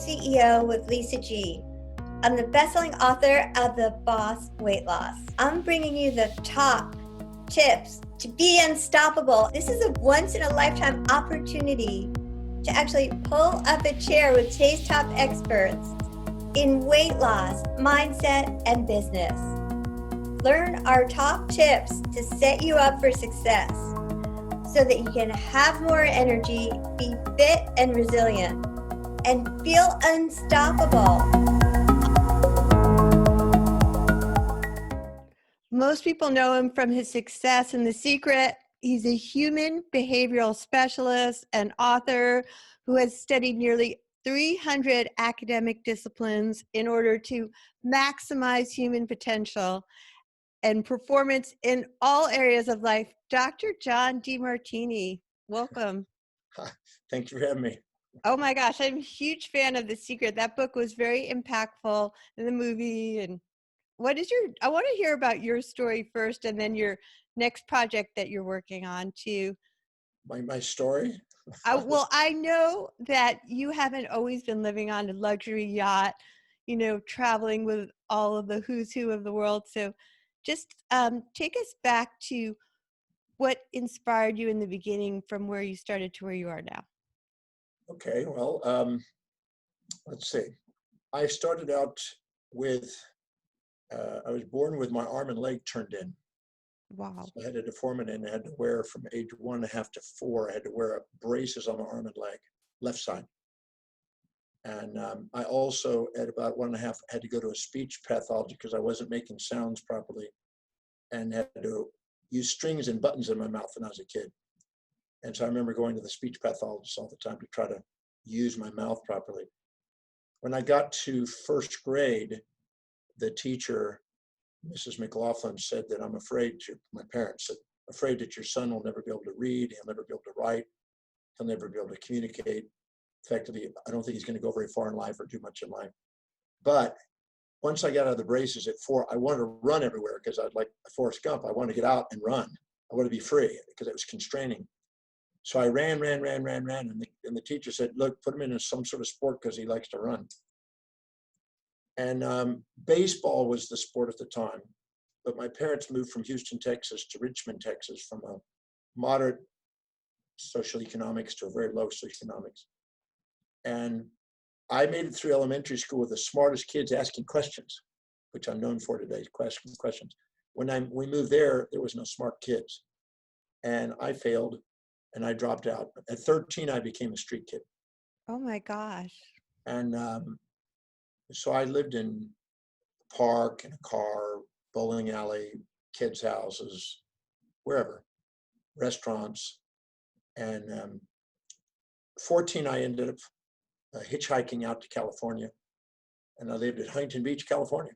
WholeCEO with Lisa G. I'm the best-selling author of The Boss Weight Loss. I'm bringing you the top tips to be unstoppable. This is a once-in-a-lifetime opportunity to actually pull up a chair with today's top experts in weight loss, mindset, and business. Learn our top tips to set you up for success so that you can have more energy, be fit and resilient, and feel unstoppable. Most people know him from his success in The Secret. He's a human behavioral specialist and author who has studied nearly 300 academic disciplines in order to maximize human potential and performance in all areas of life. Dr. John Demartini, welcome. Hi, thank you for having me. Oh my gosh, I'm a huge fan of The Secret. That book was very impactful in the movie. And I want to hear about your story first and then your next project that you're working on too. My story? I know that you haven't always been living on a luxury yacht, traveling with all of the who's who of the world. So just take us back to what inspired you in the beginning from where you started to where you are now. Okay, well, let's see. I started out with, I was born with my arm and leg turned in. Wow. So I had a deformity and I had to wear from age 1.5 to 4, I had to wear braces on my arm and leg, left side. And I also, at about 1.5, had to go to a speech pathologist because I wasn't making sounds properly and had to use strings and buttons in my mouth when I was a kid. And so I remember going to the speech pathologist all the time to try to use my mouth properly. When I got to first grade, the teacher, Mrs. McLaughlin, said that my parents said, afraid that your son will never be able to read, he'll never be able to write, he'll never be able to communicate. Effectively, I don't think he's going to go very far in life or do much in life. But once I got out of the braces at 4, I wanted to run everywhere because I'd like Forrest Gump. I wanted to get out and run. I wanted to be free because it was constraining. So I ran, and the teacher said, look, put him in some sort of sport because he likes to run. And baseball was the sport at the time. But my parents moved from Houston, Texas to Richmond, Texas, from a moderate social economics to a very low socioeconomics. And I made it through elementary school with the smartest kids asking questions, which I'm known for today, questions. When we moved there was no smart kids. And I failed and I dropped out. At 13, I became a street kid. Oh my gosh. And so I lived in a park, in a car, bowling alley, kids' houses, wherever, restaurants. And 14, I ended up hitchhiking out to California. And I lived at Huntington Beach, California,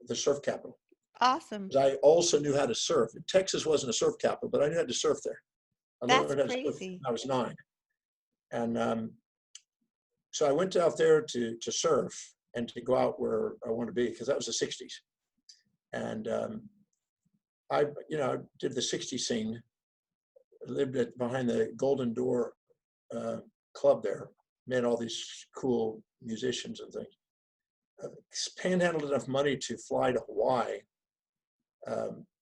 the surf capital. Awesome. I also knew how to surf. Texas wasn't a surf capital, but I knew how to surf there. That's crazy. I was 9. And so I went out there to surf and to go out where I wanted to be, because that was the 60s. And I did the 60s scene, lived behind the Golden Door club there, met all these cool musicians and things. Panhandled enough money to fly to Hawaii.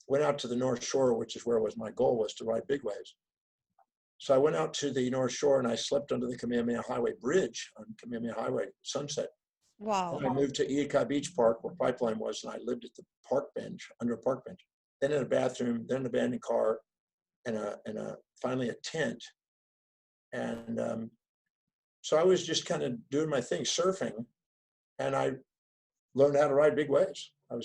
Went out to the North Shore, which is where my goal was to ride big waves. So I went out to the North Shore and I slept under the Kamehameha Highway Bridge on Kamehameha Highway, Sunset. Wow. And I moved to Iikai Beach Park where Pipeline was, and I lived at the park bench, under a park bench, then in a bathroom, then an abandoned car, and finally a tent. And so I was just kind of doing my thing, surfing, and I learned how to ride big waves. I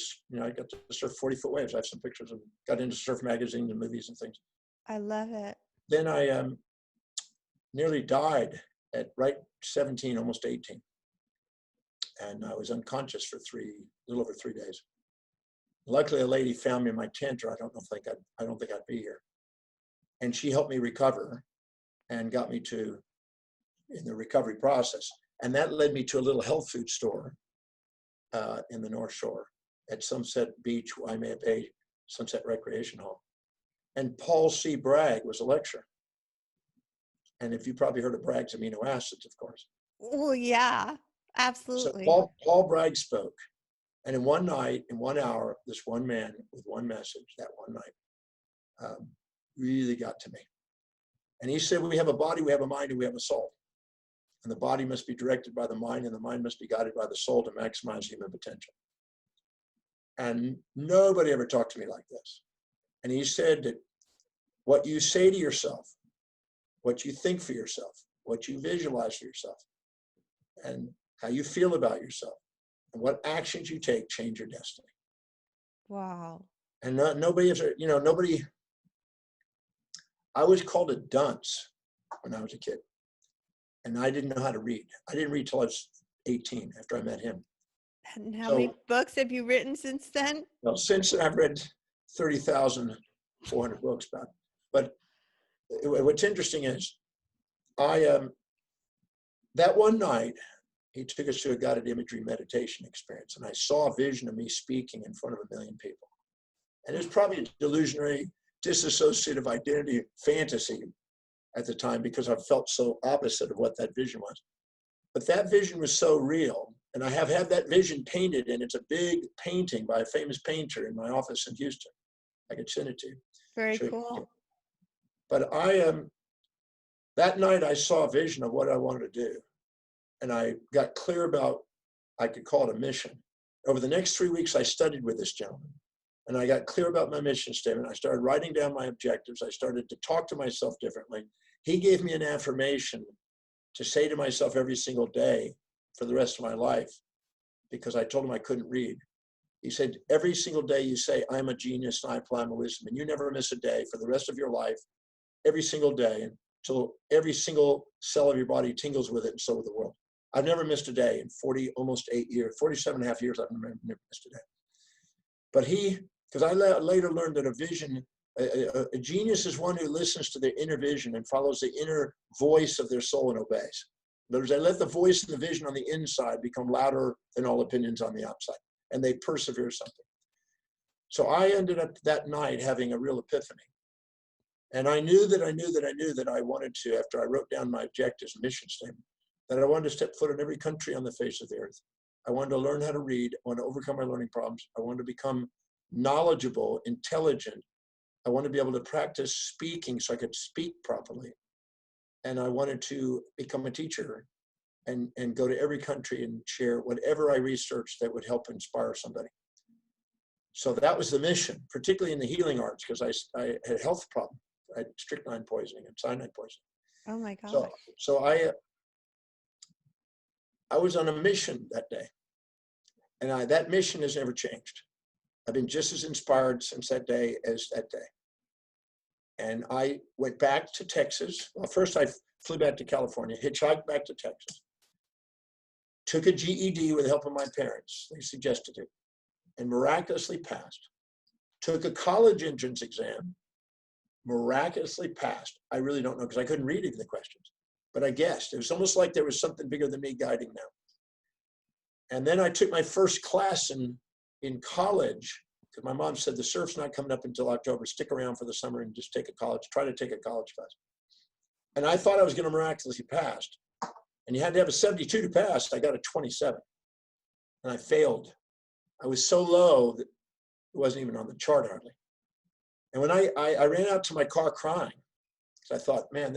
got to surf 40-foot waves. I have some pictures of, got into surf magazines and movies and things. I love it. Then I nearly died at 17, almost 18. And I was unconscious for a little over 3 days. Luckily, a lady found me in my tent, or I don't think I'd be here. And she helped me recover and got me in the recovery process. And that led me to a little health food store in the North Shore at Sunset Beach, Waimea Bay, Sunset Recreation Hall. And Paul C. Bragg was a lecturer. And if you probably heard of Bragg's amino acids, of course. Well, yeah. So Absolutely. Paul Bragg spoke. And in one night, in 1 hour, this one man with one message that one night really got to me. And he said, we have a body, we have a mind, and we have a soul. And the body must be directed by the mind, and the mind must be guided by the soul to maximize human potential. And nobody ever talked to me like this. And he said that what you say to yourself, what you think for yourself, what you visualize for yourself, and how you feel about yourself, and what actions you take change your destiny. Wow. And nobody has, nobody, I was called a dunce when I was a kid. And I didn't know how to read. I didn't read till I was 18 after I met him. And how many books have you written since then? Well, since I've read 30,400 books about it. But what's interesting is that one night, he took us to a guided imagery meditation experience, and I saw a vision of me speaking in front of 1 million people. And it was probably a delusionary, disassociative identity fantasy at the time because I felt so opposite of what that vision was. But that vision was so real, and I have had that vision painted, and it's a big painting by a famous painter in my office in Houston. I could send it to you. Very cool. But that night I saw a vision of what I wanted to do. And I got clear about, I could call it a mission. Over the next 3 weeks, I studied with this gentleman. And I got clear about my mission statement. I started writing down my objectives. I started to talk to myself differently. He gave me an affirmation to say to myself every single day for the rest of my life, because I told him I couldn't read. He said, every single day you say, I'm a genius and I apply my wisdom, and you never miss a day for the rest of your life, every single day, until every single cell of your body tingles with it, and so will the world. I've never missed a day in 47 and a half years, I've never missed a day. But because I later learned that a vision, a genius is one who listens to their inner vision and follows the inner voice of their soul and obeys. In other words, they let the voice and the vision on the inside become louder than all opinions on the outside, and they persevere something. So I ended up that night having a real epiphany. And I knew that I wanted to, after I wrote down my objectives and mission statement, that I wanted to step foot in every country on the face of the earth. I wanted to learn how to read. I wanted to overcome my learning problems. I wanted to become knowledgeable, intelligent. I wanted to be able to practice speaking so I could speak properly. And I wanted to become a teacher and go to every country and share whatever I researched that would help inspire somebody. So that was the mission, particularly in the healing arts, because I had a health problem. I had strychnine poisoning and cyanide poisoning. Oh my gosh. So I was on a mission that day, and that mission has never changed. I've been just as inspired since that day as that day. And I went back to Texas. Well, first I flew back to California, hitchhiked back to Texas, took a GED with the help of my parents. They suggested it, and miraculously passed. Took a college entrance exam, miraculously passed. I really don't know, because I couldn't read even the questions, but I guessed. It was almost like there was something bigger than me guiding them. And then I took my first class in college, because my mom said the surf's not coming up until October. Stick around for the summer and just try to take a college class. And I thought I was going to miraculously pass. And you had to have a 72 to pass. I got a 27. And I failed. I was so low that it wasn't even on the chart hardly. And when I ran out to my car crying, because I thought, man,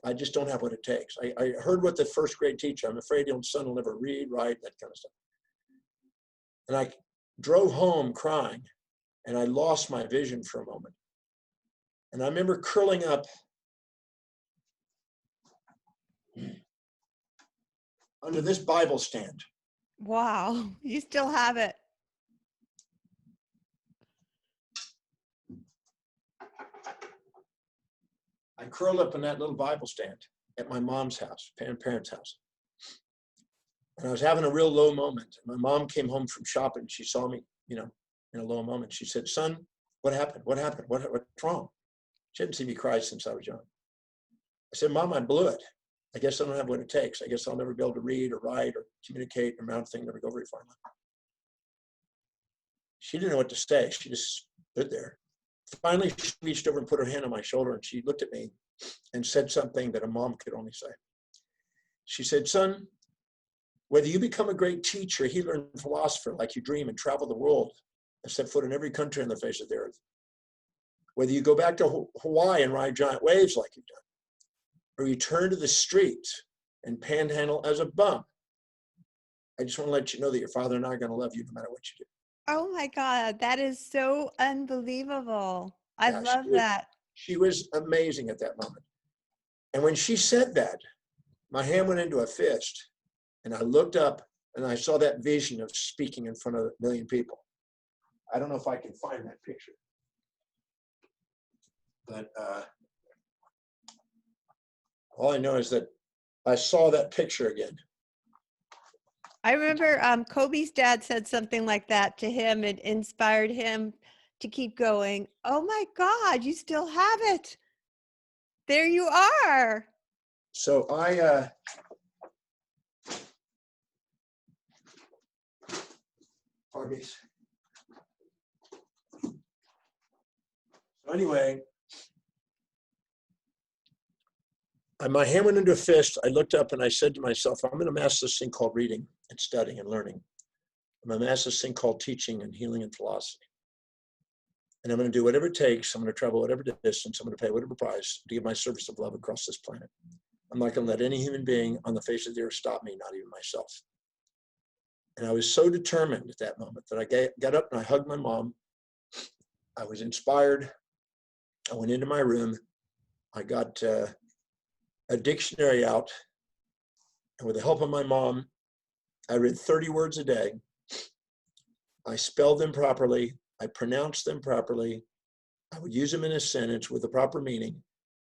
I just don't have what it takes. I heard what the first grade teacher, I'm afraid your son will never read, write, that kind of stuff. And I drove home crying, and I lost my vision for a moment. And I remember curling up under this Bible stand. Wow. You still have it. I curled up in that little Bible stand at my mom's house, parents' house. And I was having a real low moment. My mom came home from shopping. She saw me, in a low moment. She said, son, what happened? What happened? What's wrong? She hadn't seen me cry since I was young. I said, Mom, I blew it. I guess I don't have what it takes. I guess I'll never be able to read or write or communicate, or amount of things never go very far. She didn't know what to say. She just stood there. Finally, she reached over and put her hand on my shoulder, and she looked at me and said something that a mom could only say. She said, son, Whether you become a great teacher, healer, and philosopher like you dream and travel the world and set foot in every country on the face of the earth, whether you go back to Hawaii and ride giant waves like you've done, or you turn to the streets and panhandle as a bum, I just want to let you know that your father and I are going to love you no matter what you do. Oh my God, that is so unbelievable. I Yeah, love that. she was amazing at that moment. And when she said that, my hand went into a fist, and I looked up and I saw that vision of speaking in front of 1 million people. I don't know if I can find that picture, but all I know is that I saw that picture again. I remember Kobe's dad said something like that to him. It inspired him to keep going. Oh my God, you still have it. There you are. So pardon me. So anyway, my hand went into a fist. I looked up and I said to myself, I'm going to master this thing called reading and studying and learning. I'm going to master this thing called teaching and healing and philosophy. And I'm going to do whatever it takes. I'm going to travel whatever distance. I'm going to pay whatever price to give my service of love across this planet. I'm not going to let any human being on the face of the earth stop me, not even myself. And I was so determined at that moment that I got up and I hugged my mom. I was inspired. I went into my room. I got a dictionary out. And with the help of my mom, I read 30 words a day. I spelled them properly. I pronounced them properly. I would use them in a sentence with the proper meaning.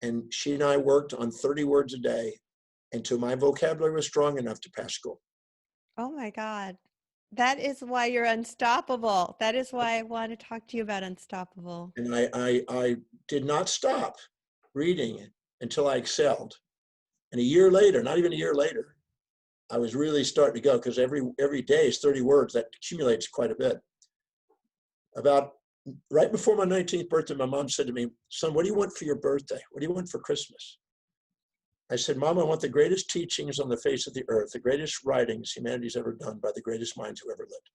And she and I worked on 30 words a day until my vocabulary was strong enough to pass school. Oh my God. That is why you're unstoppable. That is why I want to talk to you about unstoppable. And I did not stop reading until I excelled. And a year later, not even a year later, I was really starting to go, because every day is 30 words. That accumulates quite a bit. About right before my 19th birthday, my mom said to me, son, what do you want for your birthday? What do you want for Christmas? I said, Mom, I want the greatest teachings on the face of the earth, the greatest writings humanity's ever done by the greatest minds who ever lived.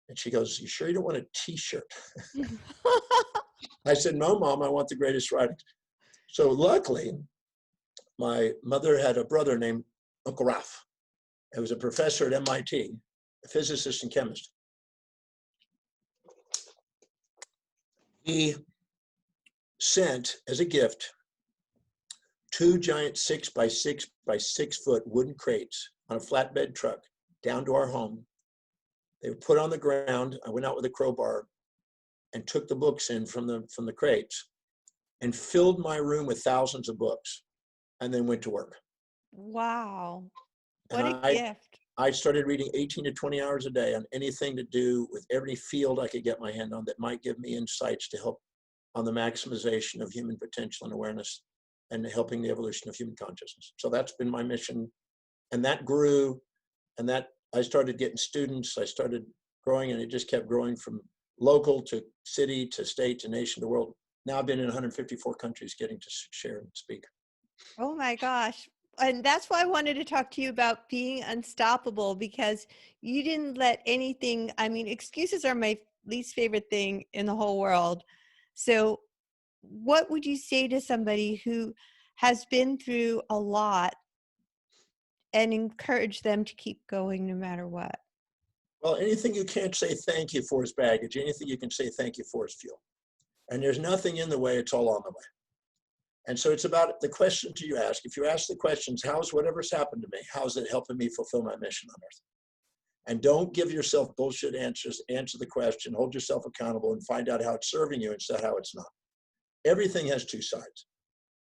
And she goes, you sure you don't want a t-shirt? I said, no, Mom, I want the greatest writings. So luckily, my mother had a brother named Uncle Ralph. He was a professor at MIT, a physicist and chemist. He sent as a gift 2 giant 6 by 6 by 6 foot wooden crates on a flatbed truck down to our home. They were put on the ground. I went out with a crowbar and took the books in from the crates and filled my room with thousands of books, and then went to work. Wow. What And a gift. I started reading 18 to 20 hours a day on anything to do with every field I could get my hand on that might give me insights to help on the maximization of human potential and awareness and helping the evolution of human consciousness. So that's been my mission. And that grew, and that I started getting students, I started growing, and it just kept growing from local to city to state to nation to world. Now I've been in 154 countries getting to share and speak. Oh my gosh. And that's why I wanted to talk to you about being unstoppable, because you didn't let anything, I mean, excuses are my least favorite thing in the whole world. So what would you say to somebody who has been through a lot and encourage them to keep going no matter what? Well, anything you can't say thank you for is baggage. Anything you can say thank you for is fuel. And there's nothing in the way, it's all on the way. And so it's about the questions you ask. If you ask the questions, how's whatever's happened to me, how's it helping me fulfill my mission on earth? And don't give yourself bullshit answers. Answer the question, hold yourself accountable, and find out how it's serving you instead of how it's not. Everything has 2 sides.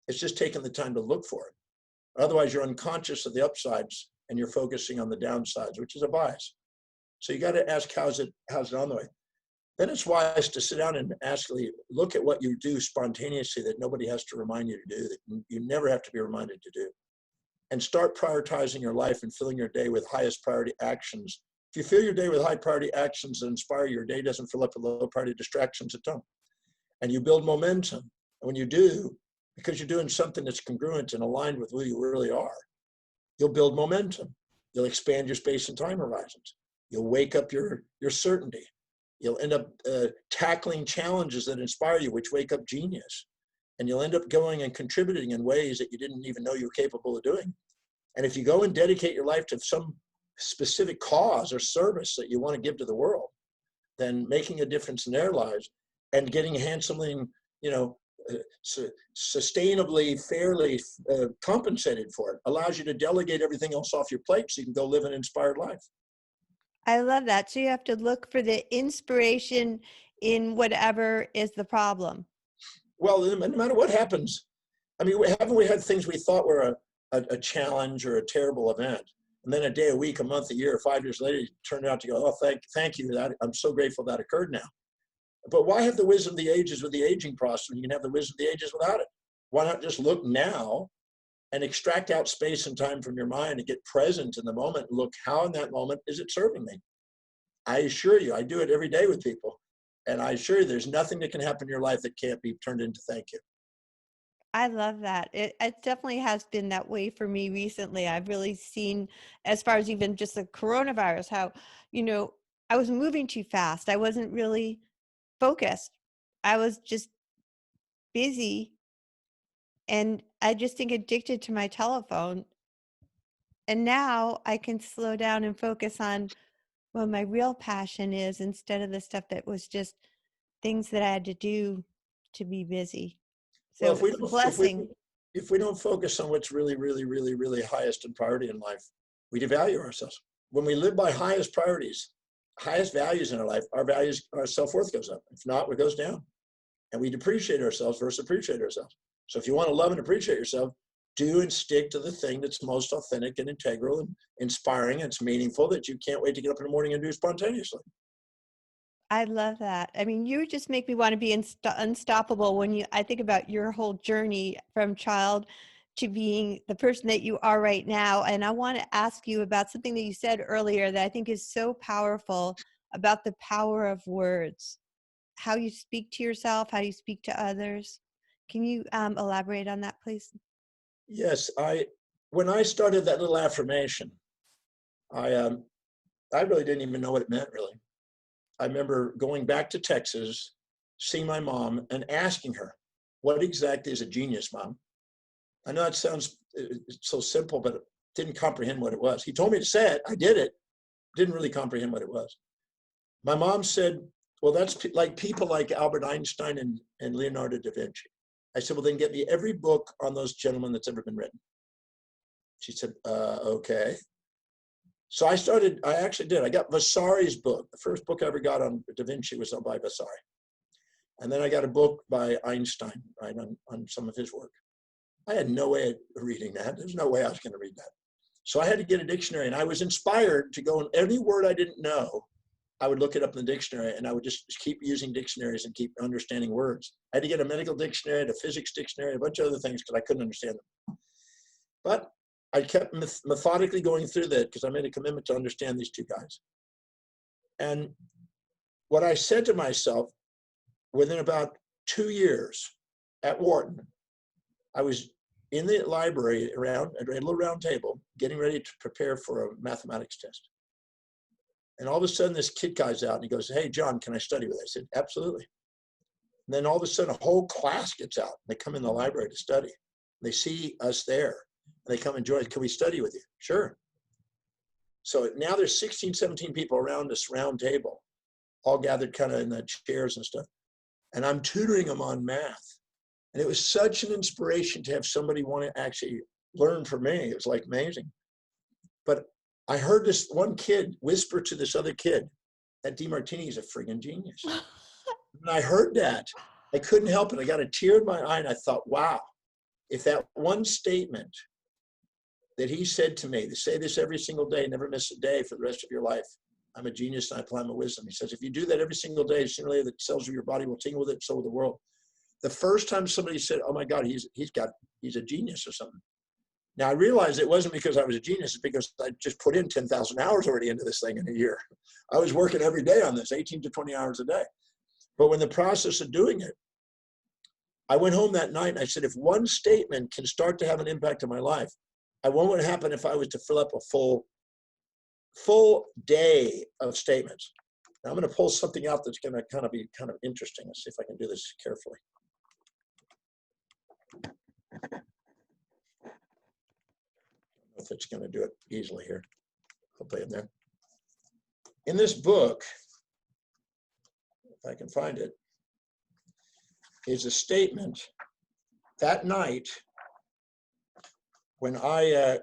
It's just taking the time to look for it. Otherwise, you're unconscious of the upsides and you're focusing on the downsides, which is a bias. So you got to ask, how's it on the way? Then it's wise to sit down and actually look at what you do spontaneously that nobody has to remind you to do, that you never have to be reminded to do. And start prioritizing your life and filling your day with highest priority actions. If you fill your day with high priority actions that inspire, your day doesn't fill up with low priority distractions that don't. And you build momentum. And when you do, because you're doing something that's congruent and aligned with who you really are, you'll build momentum. You'll expand your space and time horizons. You'll wake up your certainty. You'll end up tackling challenges that inspire you, which wake up genius. And you'll end up going and contributing in ways that you didn't even know you were capable of doing. And if you go and dedicate your life to some specific cause or service that you want to give to the world, then making a difference in their lives and getting handsomely, sustainably, fairly compensated for it allows you to delegate everything else off your plate so you can go live an inspired life. I love that. So you have to look for the inspiration in whatever is the problem. Well, no matter what happens, I mean, haven't we had things we thought were a challenge or a terrible event, and then a day, a week, a month, a year, 5 years later, you turned out to go, oh, thank you. I'm so grateful that occurred now. But why have the wisdom of the ages with the aging process when you can have the wisdom of the ages without it? Why not just look now and extract out space and time from your mind and get present in the moment and look how in that moment is it serving me? I assure you, I do it every day with people. And I assure you, there's nothing that can happen in your life that can't be turned into thank you. I love that. It definitely has been that way for me recently. I've really seen, as far as even just the coronavirus, how, I was moving too fast. I wasn't really focused. I was just busy, and I just think addicted to my telephone. And now I can slow down and focus on what my real passion is instead of the stuff that was just things that I had to do to be busy. Well, So it's a blessing. if we don't focus on what's really, really, really, really highest in priority in life, we devalue ourselves. When we live by highest priorities, highest values in our life, our self-worth goes up. If not, it goes down. And we depreciate ourselves versus appreciate ourselves. So if you want to love and appreciate yourself, do and stick to the thing that's most authentic and integral and inspiring and it's meaningful that you can't wait to get up in the morning and do spontaneously. I love that. I mean, you just make me want to be unstoppable when I think about your whole journey from child to being the person that you are right now. And I want to ask you about something that you said earlier that I think is so powerful about the power of words, how you speak to yourself, how you speak to others. Can you elaborate on that, please? Yes, when I started that little affirmation, I really didn't even know what it meant, really. I remember going back to Texas, seeing my mom and asking her, what exactly is a genius, Mom? I know it sounds so simple, but didn't comprehend what it was. He told me to say it. I did it. Didn't really comprehend what it was. My mom said, well, that's like people like Albert Einstein and Leonardo da Vinci. I said, well, then get me every book on those gentlemen that's ever been written. She said, okay. So I actually did. I got Vasari's book. The first book I ever got on Da Vinci was by Vasari. And then I got a book by Einstein, right, on some of his work. I had no way of reading that. There's no way I was going to read that. So I had to get a dictionary, and I was inspired to go, and any word I didn't know, I would look it up in the dictionary, and I would just keep using dictionaries and keep understanding words. I had to get a medical dictionary, a physics dictionary, a bunch of other things because I couldn't understand them. But I kept methodically going through that because I made a commitment to understand these two guys. And what I said to myself, within about 2 years at Wharton, I was in the library at a little round table, getting ready to prepare for a mathematics test. And all of a sudden, this kid guy's out and he goes, hey, John, can I study with you? I said, absolutely. And then all of a sudden, a whole class gets out. They come in the library to study. They see us there. And they come and join. Can we study with you? Sure. So now there's 16, 17 people around this round table, all gathered kind of in the chairs and stuff. And I'm tutoring them on math. And it was such an inspiration to have somebody want to actually learn from me. It was like amazing. But I heard this one kid whisper to this other kid that Demartini is a friggin' genius. And I heard that. I couldn't help it. I got a tear in my eye and I thought, wow, if that one statement that he said to me, to say this every single day, never miss a day for the rest of your life. I'm a genius and I apply my wisdom. He says, if you do that every single day, sooner or later the cells of your body will tingle with it, so will the world. The first time somebody said, oh my God, he's a genius or something. Now I realized it wasn't because I was a genius, it's because I just put in 10,000 hours already into this thing in a year. I was working every day on this, 18 to 20 hours a day. But when the process of doing it, I went home that night and I said, if one statement can start to have an impact on my life, I wonder what would happen if I was to fill up a full full day of statements. Now I'm going to pull something out that's going to be kind of interesting. Let's see if I can do this carefully. I don't know if it's going to do it easily here. I'll play it there. In this book, if I can find it, is a statement that night when I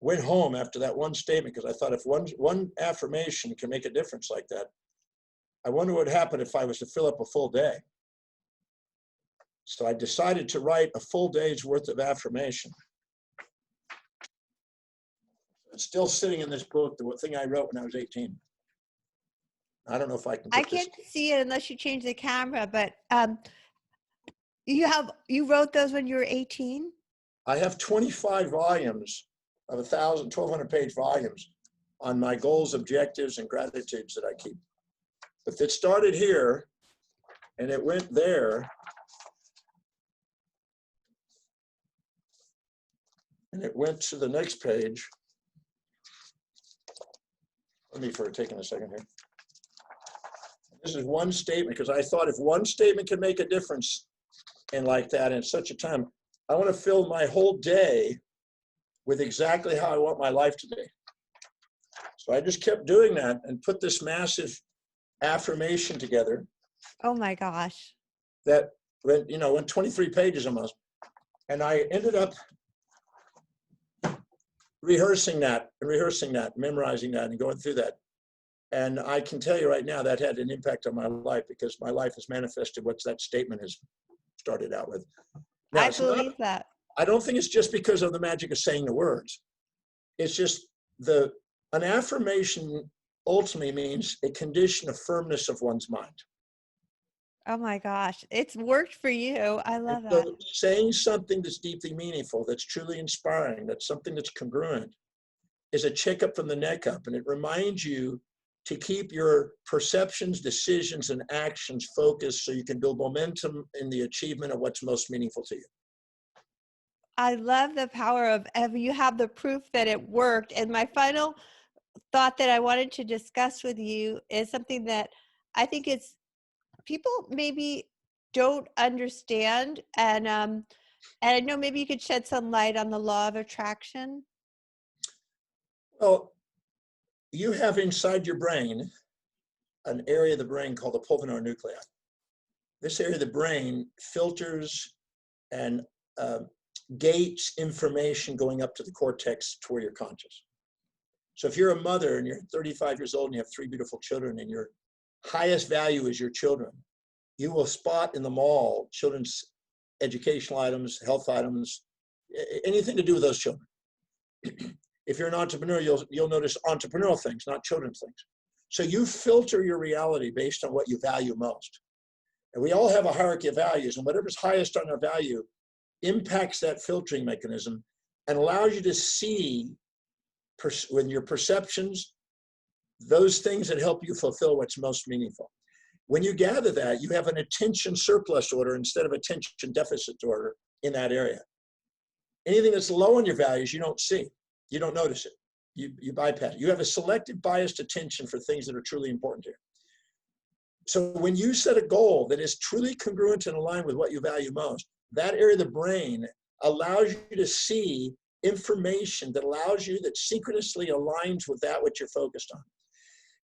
went home after that one statement, because I thought if one affirmation can make a difference like that, I wonder what would happen if I was to fill up a full day. So I decided to write a full day's worth of affirmation. It's still sitting in this book, the thing I wrote when I was 18. I don't know if I can. I can't see it unless you change the camera, but you wrote those when you were 18? I have 25 volumes of 1,200 page volumes on my goals, objectives, and gratitudes that I keep. But it started here and it went there. And it went to the next page. Let me for taking a second here. This is one statement, because I thought if one statement can make a difference in like that in such a time, I want to fill my whole day with exactly how I want my life to be. So I just kept doing that and put this massive affirmation together. Oh my gosh. That went 23 pages almost. And I ended up rehearsing that, memorizing that, and going through that. And I can tell you right now that had an impact on my life, because my life has manifested what that statement has started out with. Now, I believe that. I don't think it's just because of the magic of saying the words. It's just an affirmation ultimately means a condition of firmness of one's mind. Oh my gosh, it's worked for you. I love that. So saying something that's deeply meaningful, that's truly inspiring, that's something that's congruent, is a checkup from the neck up. And it reminds you to keep your perceptions, decisions, and actions focused so you can build momentum in the achievement of what's most meaningful to you. I love the power of you have the proof that it worked. And my final thought that I wanted to discuss with you is something that I think people maybe don't understand. And I know maybe you could shed some light on the law of attraction. Well, you have inside your brain an area of the brain called the Pulvinar Nucleus. This area of the brain filters and gates information going up to the cortex toward your conscious. So if you're a mother and you're 35 years old and you have 3 beautiful children and your highest value is your children, you will spot in the mall children's educational items, health items, anything to do with those children. If you're an entrepreneur, you'll notice entrepreneurial things, not children's things. So you filter your reality based on what you value most. And we all have a hierarchy of values, and whatever's highest on our value impacts that filtering mechanism and allows you to see when your perceptions, those things that help you fulfill what's most meaningful. When you gather that, you have an attention surplus order instead of attention deficit order in that area. Anything that's low on your values, you don't see. You don't notice it. You bypass it. You have a selective biased attention for things that are truly important to you. So when you set a goal that is truly congruent and aligned with what you value most, that area of the brain allows you to see information that allows you, that synchronously aligns with that which you're focused on.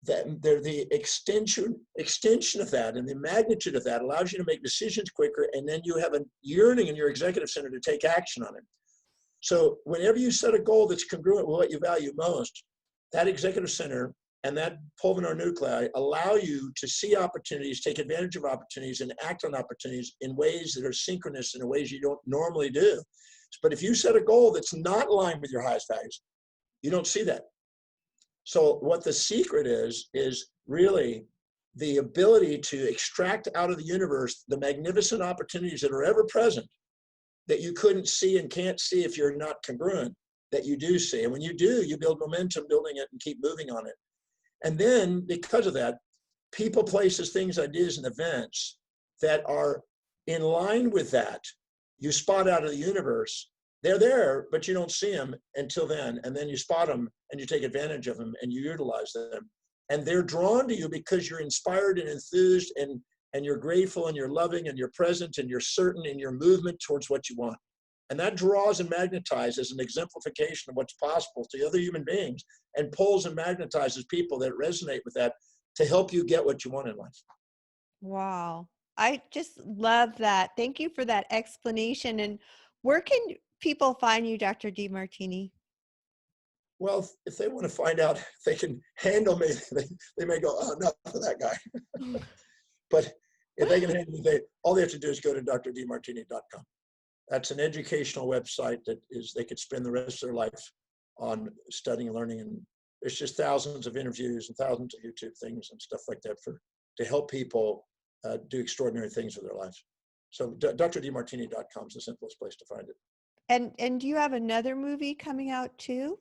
That the extension of that and the magnitude of that allows you to make decisions quicker, and then you have a yearning in your executive center to take action on it. So whenever you set a goal that's congruent with what you value most, that executive center and that pulvinar nuclei allow you to see opportunities, take advantage of opportunities, and act on opportunities in ways that are synchronous in ways you don't normally do. But if you set a goal that's not aligned with your highest values, you don't see that. So what the secret is really the ability to extract out of the universe the magnificent opportunities that are ever present that you couldn't see and can't see if you're not congruent, that you do see. And when you do, you build momentum building it and keep moving on it. And then because of that, people, places, things, ideas, and events that are in line with that, you spot out of the universe, They're there, but you don't see them until then. And then you spot them and you take advantage of them and you utilize them. And they're drawn to you because you're inspired and enthused and you're grateful and you're loving and you're present and you're certain in your movement towards what you want. And that draws and magnetizes an exemplification of what's possible to other human beings and pulls and magnetizes people that resonate with that to help you get what you want in life. Wow. I just love that. Thank you for that explanation. And where can people find you, Dr. Demartini? Well, if they want to find out if they can handle me, they may go, oh, enough of that guy. But if they can handle me, all they have to do is go to drdemartini.com. That's an educational website that is, they could spend the rest of their life on studying and learning. And there's just thousands of interviews and thousands of YouTube things and stuff like that to help people do extraordinary things with their lives. So drdemartini.com is the simplest place to find it. And do you have another movie coming out too?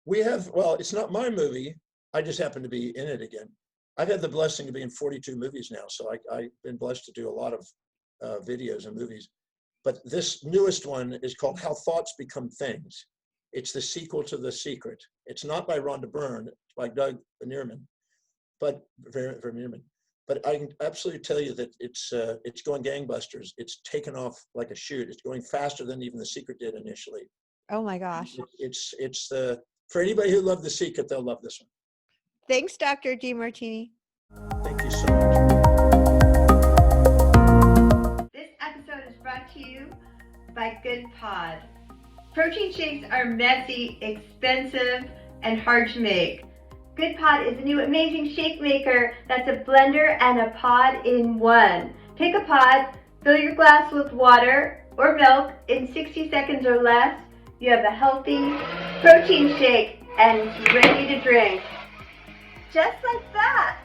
We have, well, it's not my movie. I just happen to be in it again. I've had the blessing to be in 42 movies now. So I've been blessed to do a lot of videos and movies. But this newest one is called How Thoughts Become Things. It's the sequel to The Secret. It's not by Rhonda Byrne, it's by Doug Vermeerman. But I can absolutely tell you that it's going gangbusters. It's taken off like a shoot. It's going faster than even The Secret did initially. Oh my gosh. For anybody who loved The Secret, they'll love this one. Thanks, Dr. Demartini. Thank you so much. This episode is brought to you by Good Pod. Protein shakes are messy, expensive, and hard to make. Good Pod is a new amazing shake maker that's a blender and a pod in one. Take a pod, fill your glass with water or milk in 60 seconds or less. You have a healthy protein shake and it's ready to drink. Just like that.